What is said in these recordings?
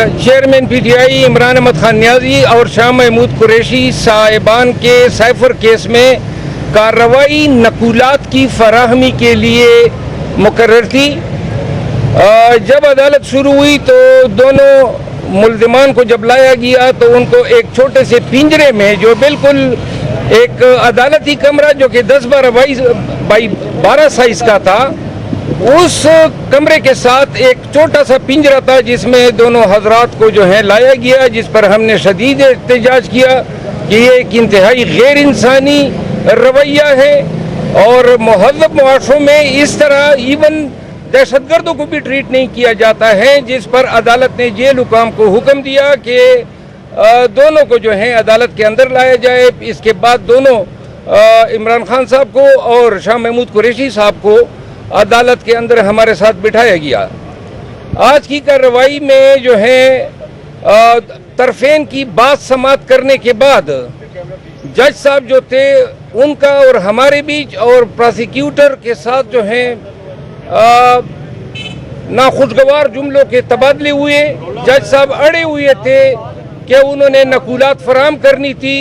Chairman PTI Imran Ahmad Khan Niazi और शाह महमूद कुरैशी साहिबान के साइफर केस में कार्रवाई नकुलात की फराहमी के लिए मुकर्रर थी। जब अदालत शुरू हुई तो दोनों मुल्ज़िमान को जब लाया गया तो उनको एक छोटे से पिंजरे में, जो बिल्कुल एक अदालती कमरा जो कि 10-12 बाई 12 साइज का था, उस कमरे के साथ एक छोटा सा पिंजरा था जिसमें दोनों हजरात को जो है लाया गया, जिस पर हमने शदीद एहतजाज किया कि ये एक इंतहाई गैर इंसानी रवैया है और मुहज़्ज़ब मुआशरों में इस तरह इवन दहशतगर्दों को भी ट्रीट नहीं किया जाता है, जिस पर अदालत ने जेल हुकाम को हुक्म दिया कि दोनों को जो है अदालत के अंदर लाया जाए। इसके बाद दोनों इमरान खान साहब को और शाह महमूद कुरैशी साहब को अदालत के अंदर हमारे साथ बिठाया गया। आज की कार्रवाई में जो है तरफेन की बात समाअत करने के बाद जज साहब जो थे उनका और हमारे बीच और प्रोसिक्यूटर के साथ जो है नाखुशगवार जुमलों के तबादले हुए। जज साहब अड़े हुए थे कि उन्होंने नकुलात फराहम करनी थी,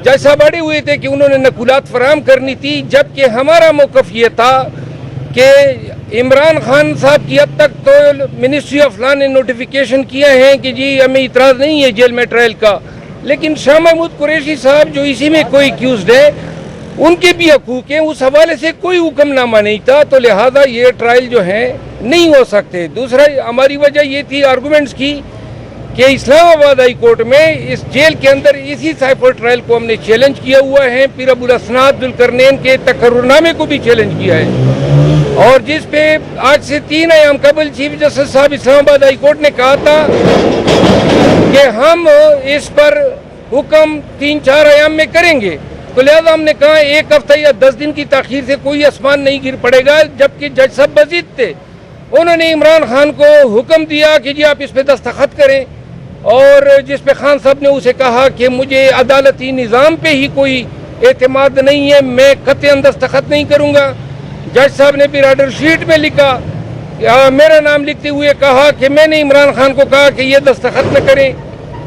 जज साहब अड़े हुए थे कि उन्होंने नकुलात फराहम करनी थी, जबकि हमारा मौक़िफ़ ये था कि इमरान खान साहब की अब तक तो मिनिस्ट्री ऑफ लॉ ने नोटिफिकेशन किया है कि जी हमें इतराज़ नहीं है जेल में ट्रायल का, लेकिन शाह महमूद कुरैशी साहब जो इसी में कोई एक्यूज़्ड है उनके भी हकूक़ हैं, उस हवाले से कोई हुक्मनामा नहीं था, तो लिहाजा ये ट्रायल जो है नहीं हो सकते। दूसरा हमारी वजह ये थी आर्गूमेंट्स की कि इस्लामाबाद हाई कोर्ट में इस जेल के अंदर इसी साइफर ट्रायल को हमने चैलेंज किया हुआ है, फिर अबुल असनाद दुलकरनैन के तकर्रुरनामे को भी चैलेंज किया है, और जिस पे आज से 3 अयाम कबल चीफ जस्टिस साहब इस्लामाबाद हाई कोर्ट ने कहा था कि हम इस पर हुक्म 3-4 अयाम में करेंगे, तो लिहाजा हमने कहा 1 हफ्ता या 10 दिन की ताखीर से कोई आसमान नहीं गिर पड़ेगा। जबकि जज साहब मजीद थे, उन्होंने इमरान खान को हुक्म दिया कि जी आप इस पे दस्तखत करें, और जिस पे खान साहब ने उसे कहा कि मुझे अदालती निज़ाम पे ही कोई एतमाद नहीं है, मैं कतई दस्तखत नहीं करूँगा। जज साहब ने फिर ऑर्डर शीट में लिखा, मेरा नाम लिखते हुए कहा कि मैंने इमरान खान को कहा कि ये दस्तखत न करें,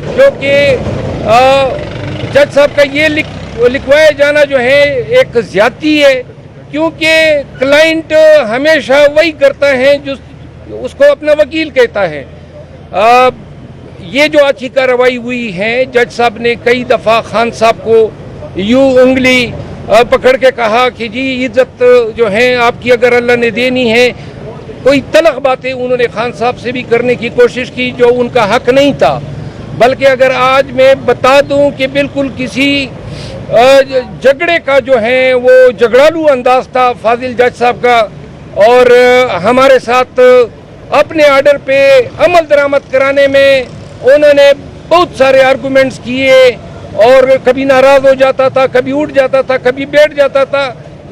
जो कि जज साहब का ये लिखवाया जाना जो है एक ज़्यादती है, क्योंकि क्लाइंट हमेशा वही करता है जो उसको अपना वकील कहता है। ये जो आज की कार्रवाई हुई है, जज साहब ने कई दफ़ा खान साहब को यूं उंगली पकड़ के कहा कि जी इज्जत जो है आपकी अगर अल्लाह ने देनी है, कोई तलख बातें उन्होंने खान साहब से भी करने की कोशिश की जो उनका हक नहीं था। बल्कि अगर आज मैं बता दूं कि बिल्कुल किसी झगड़े का जो है वो झगड़ालू अंदाज था फाजिल जज साहब का, और हमारे साथ अपने आर्डर पे अमल दरामद कराने में उन्होंने बहुत सारे आर्गूमेंट्स किए, और कभी नाराज़ हो जाता था, कभी उठ जाता था, कभी बैठ जाता था।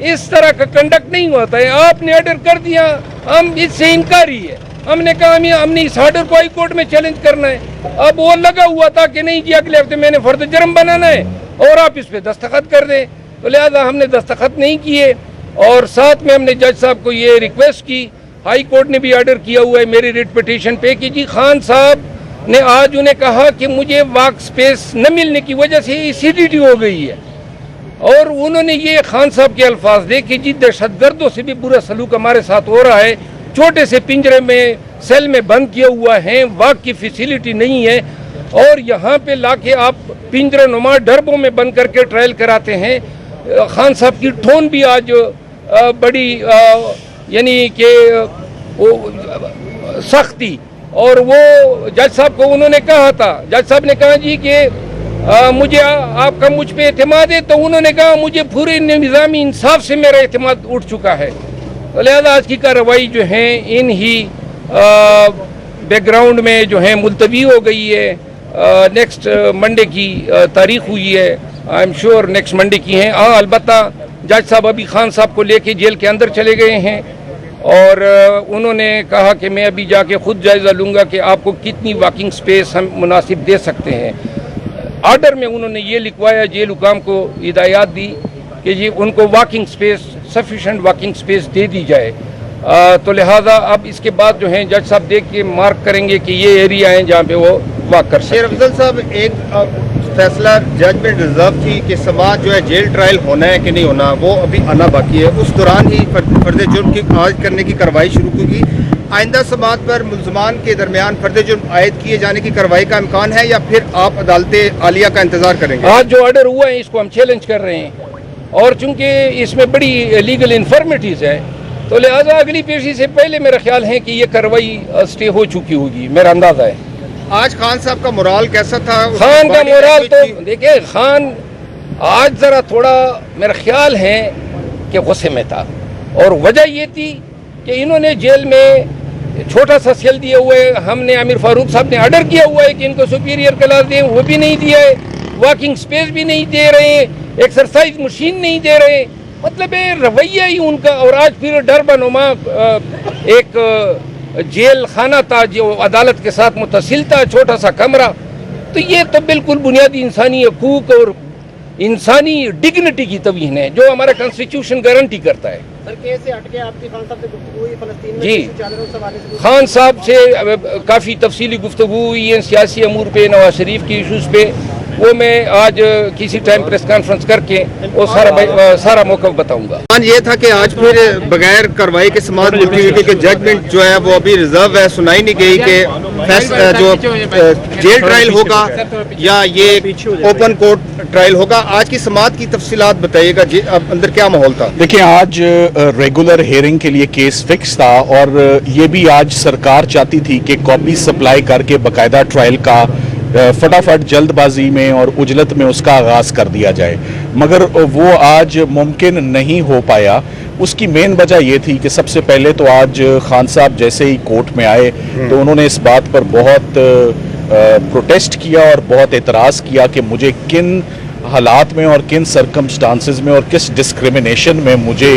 इस तरह का कंडक्ट नहीं होता है। आपने आर्डर कर दिया, हम इससे इनकारी है, हमने कहा हमने इस आर्डर को हाई कोर्ट में चैलेंज करना है। अब वो लगा हुआ था कि नहीं जी अगले हफ्ते मैंने फर्द जुर्म बनाना है और आप इस पे दस्तखत कर दें, तो लिहाजा हमने दस्तखत नहीं किए। और साथ में हमने जज साहब को ये रिक्वेस्ट की, हाई कोर्ट ने भी आर्डर किया हुआ है मेरी रिट पिटीशन पे कि जी खान साहब ने आज उन्हें कहा कि मुझे वर्क स्पेस न मिलने की वजह से एसिडिटी हो गई है, और उन्होंने ये खान साहब के अल्फाज दे कि जी दहशतगर्दों से भी बुरा सलूक हमारे साथ हो रहा है, छोटे से पिंजरे में सेल में बंद किया हुआ है, वाक की फैसिलिटी नहीं है, और यहाँ पे लाके आप पिंजरे नुमा डरबों में बंद करके ट्रायल कराते हैं। खान साहब की टोन भी आज बड़ी यानी कि सख्ती, और वो जज साहब को उन्होंने कहा था, जज साहब ने कहा जी कि मुझे आपका मुझ पे एतमाद है, तो उन्होंने कहा मुझे पूरे निज़ामी इंसाफ से मेरा एतमाद उठ चुका है। तो लिहाजा आज की कार्रवाई जो है इन ही बैकग्राउंड में जो है मुलतवी हो गई है। नेक्स्ट मंडे की तारीख हुई है, I am sure next Monday की है। हाँ अलबत्ता जज साहब अभी खान साहब को लेके जेल के अंदर चले गए हैं, और उन्होंने कहा कि मैं अभी जाके खुद जायज़ा लूँगा कि आपको कितनी वॉकिंग स्पेस हम मुनासिब दे सकते हैं। आर्डर में उन्होंने ये लिखवाया, जेल हुकाम को हिदायत दी कि ये उनको walking space, sufficient walking space दे दी जाए। तो लिहाजा अब इसके बाद जो है जज साहब देख के मार्क करेंगे कि ये एरिया है जहाँ पे वो वाक कर सकते हैं। शेर अफजल साहब, एक फैसला जजमेंट रिजर्व थी कि समाज जो है जेल ट्रायल होना है कि नहीं होना, वो अभी आना बाकी है। उस दौरान ही फर्द जुर्म की आज करने की कार्रवाई शुरू होगी। आइंदा समाज पर मुलजमान के दरमियान फर्द जुर्म आयद किए जाने की कार्रवाई का इम्कान है या फिर आप अदालत आलिया का इंतजार करेंगे? आज जो ऑर्डर हुआ है इसको हम चैलेंज कर रहे हैं और चूंकि इसमें बड़ी लीगल इन्फॉर्मिटीज है तो लिहाजा अगली पेशी से पहले मेरा ख्याल है कि ये कार्रवाई स्टे हो चुकी होगी, मेरा अंदाजा है। आज खान साहब का मोराल कैसा था? खान का मोराल तो देखिए, खान आज जरा थोड़ा मेरा ख्याल है कि गुस्से में था और वजह ये थी कि इन्होंने जेल में छोटा सा सेल दिया हुआ है। हमने आमिर फारूक साहब ने ऑर्डर किया हुआ है कि इनको सुपीरियर क्लास दें, वो भी नहीं दिया है। वॉकिंग स्पेस भी नहीं दे रहे, एक्सरसाइज मशीन नहीं दे रहे, मतलब ये रवैया ही उनका। और आज फिर डर बनुमा एक जेल खाना था जो अदालत के साथ मुतसिल था, छोटा सा कमरा। तो ये तो बिल्कुल बुनियादी इंसानी हकूक और इंसानी डिग्निटी की तवीहीन है जो हमारा कॉन्स्टिट्यूशन गारंटी करता है। सर, केस से हटके आपकी खान साहब से गुफ्तगू हुई फलस्तीन में जी, चल रहे उस हवाले से? खान साहब से काफ़ी तफसीली गुफ्तगू हुई है सियासी अमूर पे, नवाज शरीफ की इशूज़ पे। वो मैं आज किसी टाइम प्रेस कॉन्फ्रेंस करके वो सारा मौका बताऊंगा। ये था कि आज फिर बगैर कार्रवाई के समाज मुलतवी क्योंकि जजमेंट जो है वो अभी रिजर्व है, सुनाई नहीं गई कि जो जेल ट्रायल होगा या ये ओपन कोर्ट ट्रायल होगा। आज की समाअत की तफसीलात बताइएगा जी, अब अंदर क्या माहौल था? देखिए, आज रेगुलर हेयरिंग के लिए केस फिक्स था और ये भी आज सरकार चाहती थी कि कॉपी सप्लाई करके बाकायदा ट्रायल का फटाफट जल्दबाजी में और उजलत में उसका आगाज कर दिया जाए, मगर वो आज मुमकिन नहीं हो पाया। उसकी मेन वजह ये थी कि सबसे पहले तो आज खान साहब जैसे ही कोर्ट में आए तो उन्होंने इस बात पर बहुत प्रोटेस्ट किया और बहुत एतराज़ किया कि मुझे किन हालात में और किन सरकमस्टांसेस में और किस डिस्क्रिमिनेशन में मुझे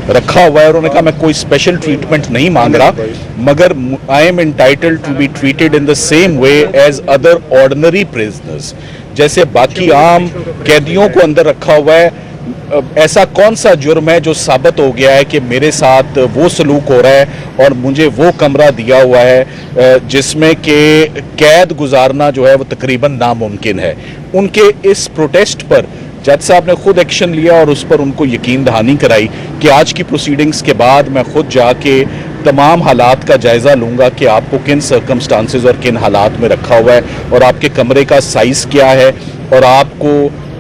रखा हुआ है। उन्होंने कहा मैं कोई स्पेशल ट्रीटमेंट नहीं मांग रहा, मगर I am entitled to be treated in the same way as other ordinary prisoners. जैसे बाकी आम कैदियों को अंदर रखा हुआ है, ऐसा कौन सा जुर्म है जो साबित हो गया है कि मेरे साथ वो सलूक हो रहा है और मुझे वो कमरा दिया हुआ है जिसमें कि कैद गुजारना जो है वो तकरीबन नामुमकिन है। उनके इस प्रोटेस्ट पर जज साहब ने खुद एक्शन लिया और उस पर उनको यकीन दहानी कराई कि आज की प्रोसीडिंग्स के बाद मैं खुद जाके तमाम हालात का जायज़ा लूँगा कि आपको किन सर्कमस्टांसेस और किन हालात में रखा हुआ है और आपके कमरे का साइज़ क्या है और आपको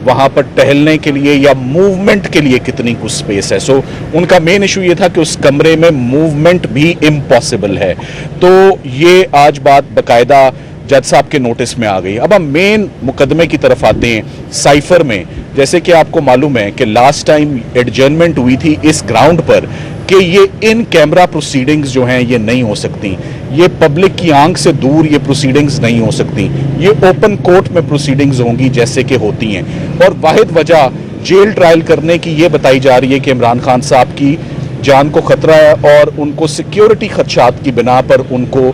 वहाँ पर टहलने के लिए या मूवमेंट के लिए कितनी कुछ स्पेस है। सो उनका मेन इशू ये था कि उस कमरे में मूवमेंट भी इम्पॉसिबल है। तो ये आज बात बाकायदा जज साहब के नोटिस में आ गई। अब हम मेन मुकदमे की तरफ आते हैं। साइफर में जैसे कि आपको मालूम है कि लास्ट टाइम एडजर्नमेंट हुई थी इस ग्राउंड पर कि ये इन कैमरा प्रोसीडिंग्स जो हैं ये नहीं हो सकती, ये पब्लिक की आंख से दूर ये प्रोसीडिंग्स नहीं हो सकती, ये ओपन कोर्ट में प्रोसीडिंग्स होंगी जैसे कि होती हैं। और वाहिद वजह जेल ट्रायल करने की ये बताई जा रही है कि इमरान खान साहब की जान को खतरा है और उनको सिक्योरिटी खदशात की बिना पर उनको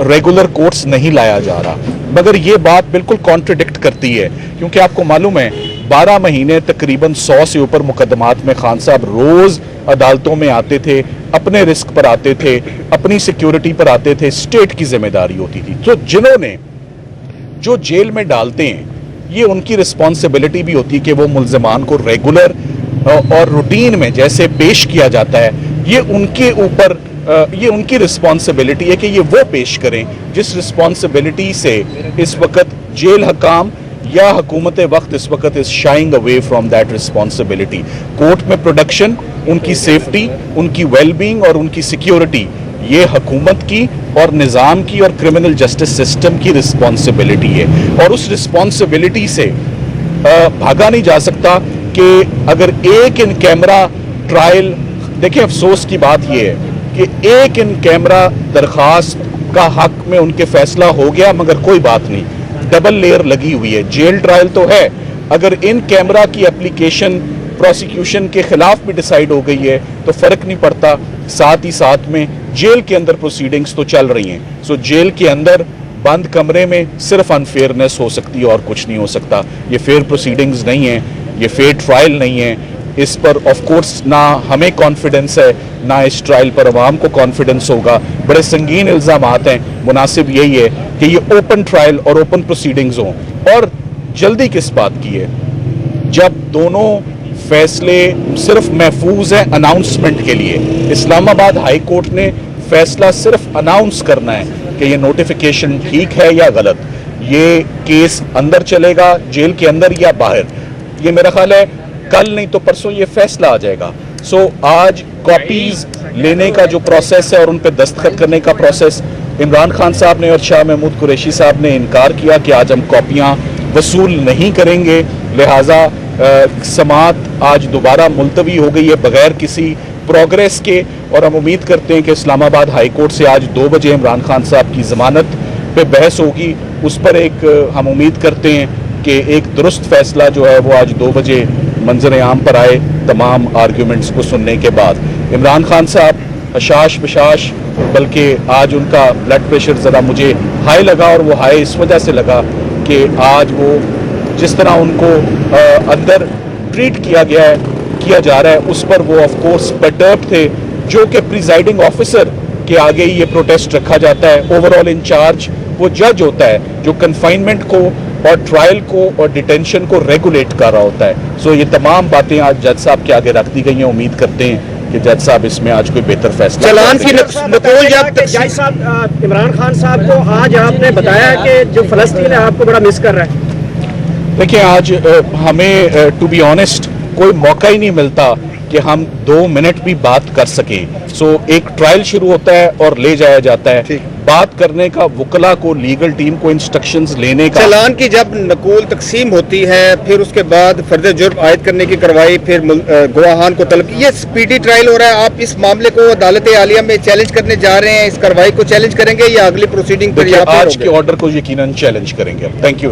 रेगुलर कोर्ट्स नहीं लाया जा रहा। मगर ये बात बिल्कुल कॉन्ट्रडिक्ट करती है क्योंकि आपको मालूम है 12 महीने तकरीबन 100 से ऊपर मुकदमात में खान साहब रोज अदालतों में आते थे, अपने रिस्क पर आते थे, अपनी सिक्योरिटी पर आते थे, स्टेट की जिम्मेदारी होती थी। तो जिन्होंने जो जेल में डालते हैं ये उनकी रिस्पॉन्सिबिलिटी भी होती है कि वो मुल्ज़िमान को रेगुलर और रूटीन में जैसे पेश किया जाता है ये उनके ऊपर ये उनकी रिस्पॉन्सिबिलिटी है कि ये वो पेश करें जिस रिस्पॉन्सिबिलिटी से इस वक्त जेल हकाम या हुकूमत वक्त इस वक्त is sharing away from that responsibility. Court में प्रोडक्शन, उनकी सेफ्टी, उनकी वेलबींग और उनकी सिक्योरिटी ये हुकूमत की और निज़ाम की और क्रिमिनल जस्टिस सिस्टम की रिस्पॉन्सिबिलिटी है और उस रिस्पॉन्सिबिलिटी से भागा नहीं जा सकता कि अगर एक इन कैमरा ट्रायल, देखिए अफसोस की बात यह है कि एक इन कैमरा दरखास्त का हक में उनके फैसला हो गया मगर कोई बात नहीं, डबल लेयर लगी हुई है। जेल ट्रायल तो है, अगर इन कैमरा की एप्लीकेशन प्रोसिक्यूशन के खिलाफ भी डिसाइड हो गई है तो फर्क नहीं पड़ता, साथ ही साथ में जेल के अंदर प्रोसीडिंग्स तो चल रही हैं। सो जेल के अंदर बंद कमरे में सिर्फ अनफेयरनेस हो सकती है और कुछ नहीं हो सकता। ये फेयर प्रोसीडिंग्स नहीं है, ये फेयर ट्रायल नहीं है। इस पर ऑफ कोर्स ना हमें कॉन्फिडेंस है, ना इस ट्रायल पर अवाम को कॉन्फिडेंस होगा। बड़े संगीन इल्ज़ामात हैं। मुनासिब यही है कि ये ओपन ट्रायल और ओपन प्रोसीडिंग्स हों। और जल्दी किस बात की है, जब दोनों फैसले सिर्फ महफूज हैं अनाउंसमेंट के लिए। इस्लामाबाद हाई कोर्ट ने फैसला सिर्फ अनाउंस करना है कि ये नोटिफिकेशन ठीक है या गलत, ये केस अंदर चलेगा जेल के अंदर या बाहर। ये मेरा ख्याल है कल नहीं तो परसों ये फैसला आ जाएगा। सो आज कॉपीज लेने का जो प्रोसेस है और उन पर दस्तखत करने का प्रोसेस, इमरान खान साहब ने और शाह महमूद कुरैशी साहब ने इनकार किया कि आज हम कॉपियाँ वसूल नहीं करेंगे, लिहाजा समात आज दोबारा मुलतवी हो गई है बगैर किसी प्रोग्रेस के। और हम उम्मीद करते हैं कि इस्लामाबाद हाई कोर्ट से आज 2 बजे इमरान खान साहब की ज़मानत पे बहस होगी। उस पर एक हम उम्मीद करते हैं कि एक दुरुस्त फैसला जो है वो आज 2 बजे मंजर आम पर आए, तमाम आर्ग्यूमेंट्स को सुनने के बाद। इमरान खान साहब हशाश बशाश, बल्कि आज उनका ब्लड प्रेशर ज़रा मुझे हाई लगा, और वो हाई इस वजह से लगा कि आज वो जिस तरह उनको अंदर ट्रीट किया जा रहा है उस पर वो ऑफ कोर्स पर्टर्ब थे, जो कि प्रिजाइडिंग ऑफिसर के आगे ही ये प्रोटेस्ट रखा जाता है। ओवरऑल इंचार्ज वो जज होता है जो कन्फाइनमेंट को और ट्रायल को और डिटेंशन को रेगुलेट कर रहा होता है। सो ये तमाम बातें आज जज साहब के आगे रख दी गई हैं। उम्मीद करते हैं कि जज साहब इसमें आज कोई बेहतर फैसला चलान की नकुल जज साहब, इमरान खान साहब को आज आपने बताया कि जो फलस्तीन है आपको बड़ा मिस कर रहा है। देखिए, आज हमें टू बी ऑनेस्ट कोई मौका ही नहीं मिलता कि हम 2 मिनट भी बात कर सके। सो एक ट्रायल शुरू होता है और ले जाया जाता है, बात करने का वकला को, लीगल टीम को इंस्ट्रक्शंस लेने का। चलान की जब नकूल तकसीम होती है, फिर उसके बाद फर्द जुर्म आयद करने की कार्रवाई, फिर गवाहान को तलब, ये स्पीडी ट्रायल हो रहा है। आप इस मामले को अदालत आलिया में चैलेंज करने जा रहे हैं, इस कार्रवाई को चैलेंज करेंगे या अगली प्रोसीडिंग पर? आज के ऑर्डर को यकीनन चैलेंज करेंगे। Thank you.